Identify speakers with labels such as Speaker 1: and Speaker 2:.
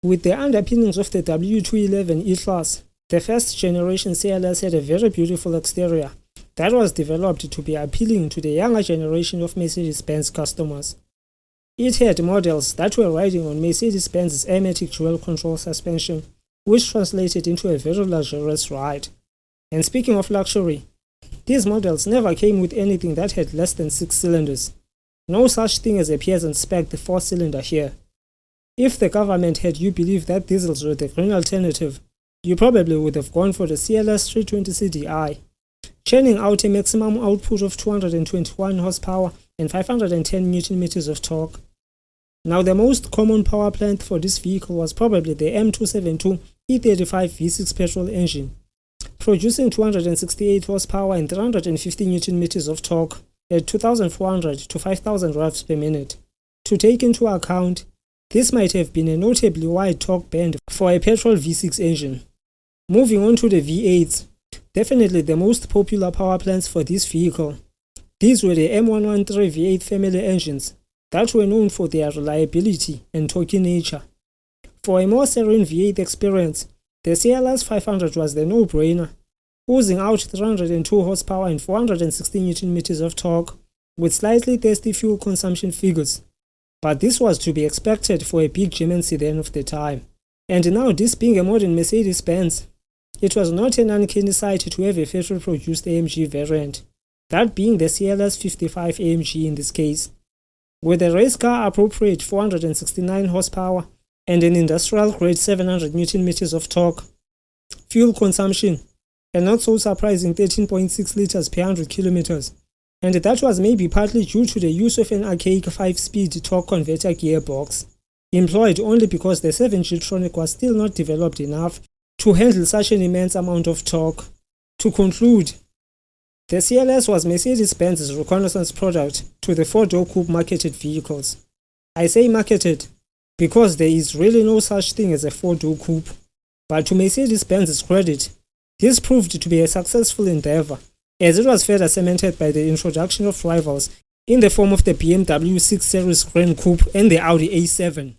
Speaker 1: With the underpinnings of the W211 E-Class, the first generation CLS had a very beautiful exterior that was developed to be appealing to the younger generation of Mercedes-Benz customers. It had models that were riding on Mercedes-Benz's Airmatic dual control suspension, which translated into a very luxurious ride. And speaking of luxury, these models never came with anything that had less than 6 cylinders. No such thing as a peasant spec 4-cylinder here. If the government had you believe that diesels were the green alternative, you probably would have gone for the CLS 320 CDI, churning out a maximum output of 221 horsepower and 510 Nm of torque. Now, the most common power plant for this vehicle was probably the M272 E35 V6 petrol engine, producing 268 horsepower and 350 Nm of torque at 2,400 to 5,000 revs per minute. To take into account, this might have been a notably wide torque band for a petrol V6 engine. Moving on to the V8s, definitely the most popular power plants for this vehicle. These were the M113 V8 family engines that were known for their reliability and torquey nature. For a more serene V8 experience, the CLS 500 was the no-brainer, oozing out 302 horsepower and 460 Nm of torque, with slightly thirsty fuel consumption figures. But this was to be expected for a big German sedan of the time. And now, this being a modern Mercedes-Benz, it was not an uncanny sight to have a factory-produced AMG variant, that being the CLS 55 AMG in this case, with a race car appropriate 469 horsepower and an industrial-grade 700 Nm of torque. Fuel consumption, a not so surprising 13.6 liters per 100 kilometers, and that was maybe partly due to the use of an archaic 5-speed torque converter gearbox, employed only because the 7G-tronic was still not developed enough to handle such an immense amount of torque. To conclude, the CLS was Mercedes-Benz's reconnaissance product to the 4-door coupe marketed vehicles. I say marketed because there is really no such thing as a 4-door coupe, but to Mercedes-Benz's credit, this proved to be a successful endeavor, as it was further cemented by the introduction of rivals in the form of the BMW 6 Series Grand Coupe and the Audi A7.